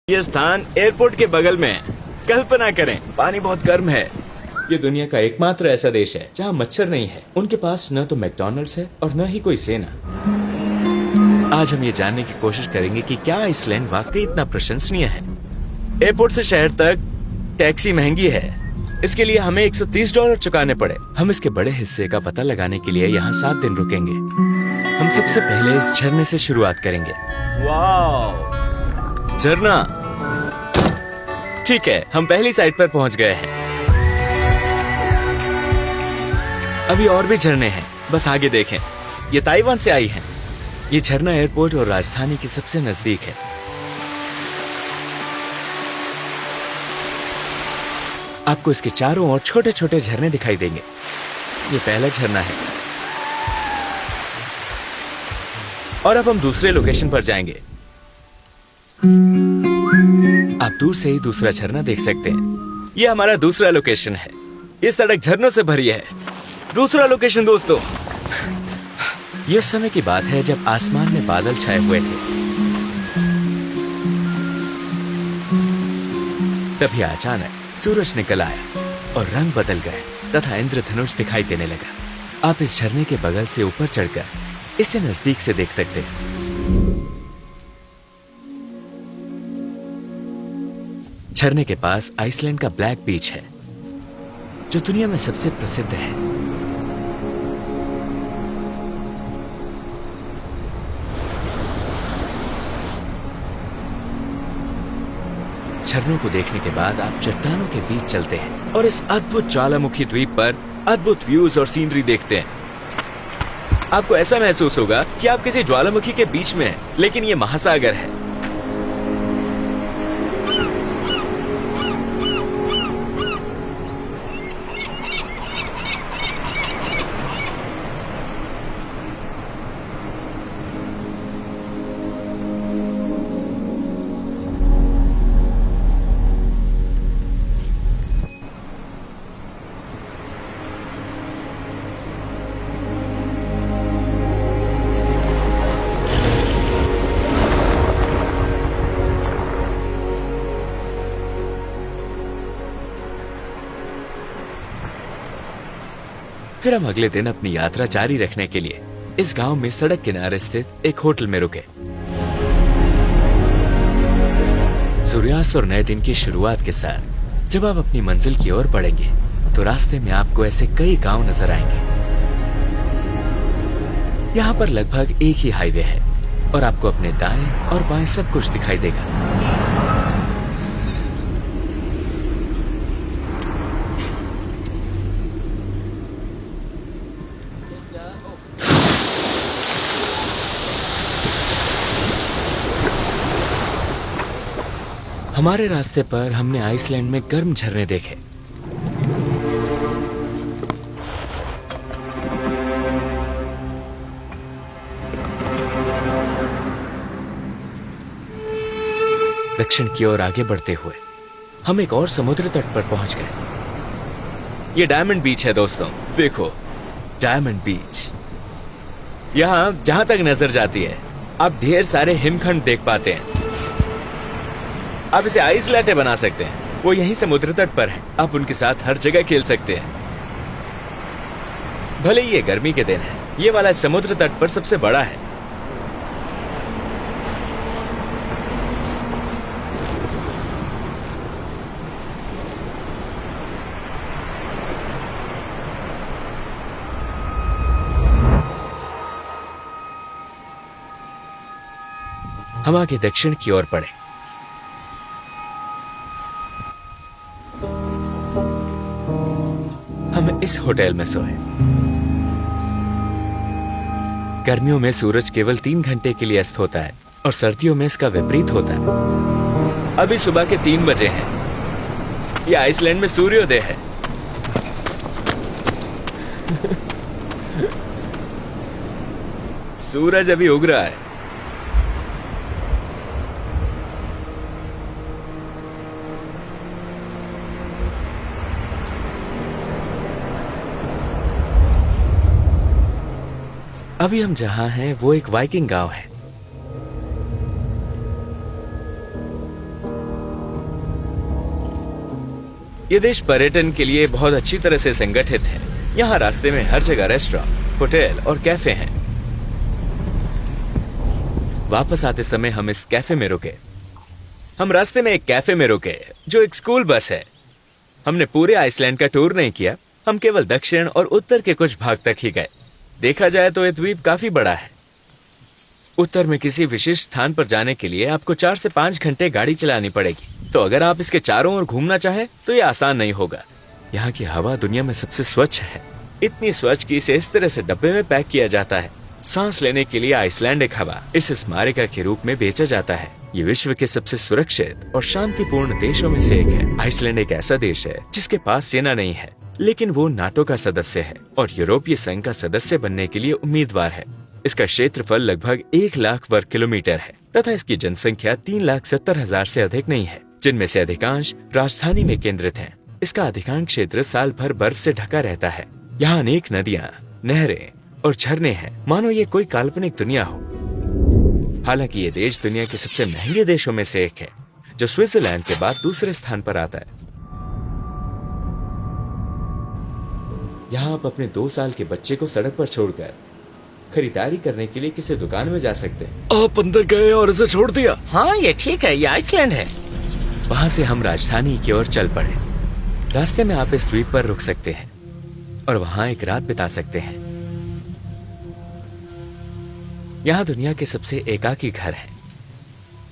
ये स्थान एयरपोर्ट के बगल में है। कल्पना करें, पानी बहुत गर्म है। ये दुनिया का एकमात्र ऐसा देश है जहाँ मच्छर नहीं है। उनके पास न तो मैकडॉनल्ड्स है और न ही कोई सेना। आज हम ये जानने की कोशिश करेंगे कि क्या आइसलैंड वाकई इतना प्रशंसनीय है। एयरपोर्ट से शहर तक टैक्सी महंगी है। इसके लिए हमें $130 चुकाने पड़े। हम इसके बड़े हिस्से का पता लगाने के लिए यहाँ 7 दिन रुकेंगे। हम सबसे पहले इस झरने से शुरुआत करेंगे। वाह, झरना। ठीक है, हम पहली साइट पर पहुंच गए हैं। अभी और भी झरने हैं, बस आगे देखें। ये ताइवान से आई हैं। ये झरना एयरपोर्ट और राजधानी के सबसे नजदीक है। आपको इसके चारों ओर छोटे छोटे झरने दिखाई देंगे। ये पहला झरना है। और अब हम दूसरे लोकेशन पर जाएंगे। आप दूर से ही दूसरा झरना देख सकते हैं। ये हमारा दूसरा लोकेशन है। ये सड़क झरनों से भरी है। दूसरा लोकेशन दोस्तों, ये उस समय की बात है जब आसमान में बादल छाए हुए थे। तभी अचानक सूरज निकल आया और रंग बदल गए तथा इंद्रधनुष दिखाई देने लगा। आप इस झरने के बगल से ऊपर चढ़कर इसे नजदीक से देख सकते हैं। झरने के पास आइसलैंड का ब्लैक बीच है, जो दुनिया में सबसे प्रसिद्ध है। झरनों को देखने के बाद आप चट्टानों के बीच चलते हैं और इस अद्भुत ज्वालामुखी द्वीप पर अद्भुत व्यूज और सीनरी देखते हैं। आपको ऐसा महसूस होगा कि आप किसी ज्वालामुखी के बीच में हैं, लेकिन ये महासागर है। फिर हम अगले दिन अपनी यात्रा जारी रखने के लिए इस गांव में सड़क किनारे स्थित एक होटल में रुके। सूर्यास्त और नए दिन की शुरुआत के साथ जब आप अपनी मंजिल की ओर बढ़ेंगे तो रास्ते में आपको ऐसे कई गांव नजर आएंगे। यहाँ पर लगभग एक ही हाईवे है और आपको अपने दाएं और बाएं सब कुछ दिखाई देगा। हमारे रास्ते पर हमने आइसलैंड में गर्म झरने देखे। दक्षिण की ओर आगे बढ़ते हुए हम एक और समुद्र तट पर पहुंच गए। ये डायमंड बीच है दोस्तों, देखो डायमंड बीच। यहां जहां तक नजर जाती है आप ढेर सारे हिमखंड देख पाते हैं। आप इसे आइस लैटे बना सकते हैं। वो यहीं समुद्र तट पर हैं। आप उनके साथ हर जगह खेल सकते हैं। भले ही ये गर्मी के दिन है, ये वाला समुद्र तट पर सबसे बड़ा है। हम आगे दक्षिण की ओर बढ़े। हम इस होटल में सोए। गर्मियों में सूरज केवल 3 घंटे के लिए अस्त होता है और सर्दियों में इसका विपरीत होता है। अभी सुबह के 3 बजे हैं। यह आइसलैंड में सूर्योदय है। सूरज अभी उग रहा है। अभी हम जहां हैं वो एक वाइकिंग गांव है। ये देश पर्यटन के लिए बहुत अच्छी तरह से संगठित है। यहाँ रास्ते में हर जगह रेस्टोरेंट, होटल और कैफे हैं। वापस आते समय हम इस कैफे में रुके। हम रास्ते में एक कैफे में रुके जो एक स्कूल बस है। हमने पूरे आइसलैंड का टूर नहीं किया, हम केवल दक्षिण और उत्तर के कुछ भाग तक ही गए। देखा जाए तो यह द्वीप काफी बड़ा है। उत्तर में किसी विशेष स्थान पर जाने के लिए आपको 4 से 5 घंटे गाड़ी चलानी पड़ेगी, तो अगर आप इसके चारों ओर घूमना चाहें तो यह आसान नहीं होगा। यहाँ की हवा दुनिया में सबसे स्वच्छ है, इतनी स्वच्छ कि इसे इस तरह से डब्बे में पैक किया जाता है। सांस लेने के लिए आइसलैंडिक हवा इस स्मारिका के रूप में बेचा जाता है। ये विश्व के सबसे सुरक्षित और शांतिपूर्ण देशों में से एक है। आइसलैंड एक ऐसा देश है जिसके पास सेना नहीं है, लेकिन वो नाटो का सदस्य है और यूरोपीय संघ का सदस्य बनने के लिए उम्मीदवार है। इसका क्षेत्रफल लगभग 1 लाख वर्ग किलोमीटर है तथा इसकी जनसंख्या 3,70,000 से अधिक नहीं है, जिनमें से अधिकांश राजधानी में केंद्रित है। इसका अधिकांश क्षेत्र साल भर बर्फ से ढका रहता है। यहाँ अनेक नदियाँ, नहरें और झरने हैं, मानो ये कोई काल्पनिक दुनिया हो। हालांकि ये देश दुनिया के सबसे महंगे देशों में से एक है, जो स्विट्जरलैंड के बाद दूसरे स्थान पर आता है। यहाँ आप अपने 2 साल के बच्चे को सड़क पर छोड़कर खरीदारी करने के लिए किसी दुकान में जा सकते हैं। आप अंदर गए और इसे छोड़ दिया? हाँ, ये ठीक है, ये आइसलैंड है। वहाँ से हम राजधानी की ओर चल पड़े। रास्ते में आप इस द्वीप पर रुक सकते हैं और वहाँ एक रात बिता सकते हैं। यहाँ दुनिया के सबसे एकाकी घर हैं।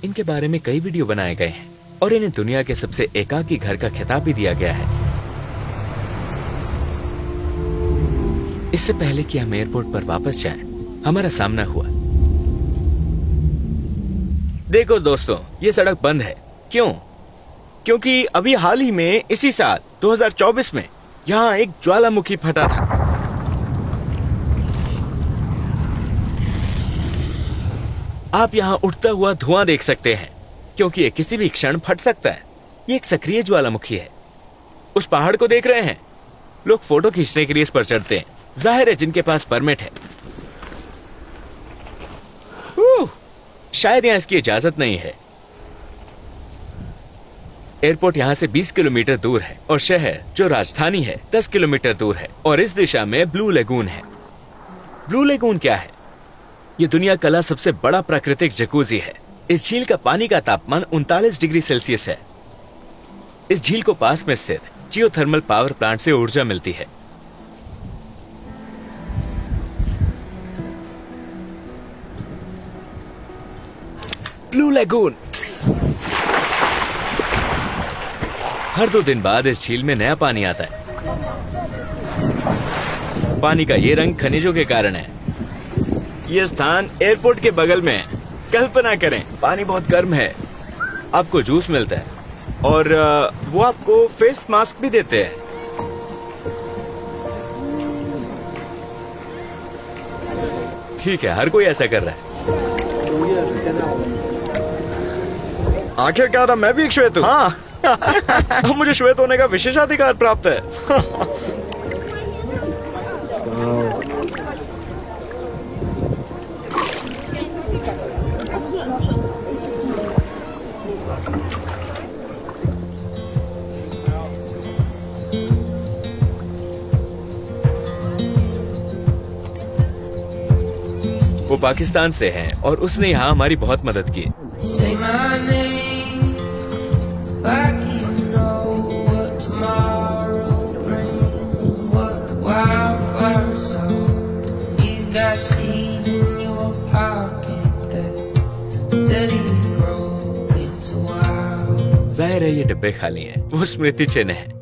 इनके बारे में कई वीडियो बनाए गए हैं और इन्हें दुनिया के सबसे एकाकी घर का खिताब भी दिया गया है। इससे पहले कि हम एयरपोर्ट पर वापस जाएं, हमारा सामना हुआ। देखो दोस्तों, ये सड़क बंद है। क्यों? क्योंकि अभी हाल ही में इसी साल 2024 में यहाँ एक ज्वालामुखी फटा था। आप यहाँ उठता हुआ धुआं देख सकते हैं, क्योंकि ये किसी भी क्षण फट सकता है। ये एक सक्रिय ज्वालामुखी है। उस पहाड़ को देख रहे हैं? लोग फोटो खींचने के लिए इस पर चढ़ते हैं। जाहिर है जिनके पास परमिट है। शायद यहाँ इसकी इजाजत नहीं है। एयरपोर्ट यहाँ से 20 किलोमीटर दूर है और शहर जो राजधानी है 10 किलोमीटर दूर है, और इस दिशा में ब्लू लेगून है। ब्लू लेगून क्या है? ये दुनिया का सबसे बड़ा प्राकृतिक जकूजी है। इस झील का पानी का तापमान 39 डिग्री सेल्सियस है। इस झील को पास में स्थित जियोथर्मल पावर प्लांट से ऊर्जा मिलती है। Blue lagoon. हर 2 दिन बाद इस झील में नया पानी आता है। पानी का ये रंग खनिजों के कारण है। ये स्थान एयरपोर्ट के बगल में है। कल्पना करें, पानी बहुत गर्म है, आपको जूस मिलता है और वो आपको फेस मास्क भी देते हैं। ठीक है, हर कोई ऐसा कर रहा है। आखिरकार मैं भी एक श्वेत हूँ। हाँ। अब मुझे श्वेत होने का विशेषाधिकार प्राप्त है। वो पाकिस्तान से है और उसने यहाँ हमारी बहुत मदद की। Say my name like you know what tomorrow brings. What the wildfire sow. You got seeds in your pocket that steady grow. It's a wild. जाहिर है ये डिब्बे खाली हैं। वो स्मृति चिन्ह है।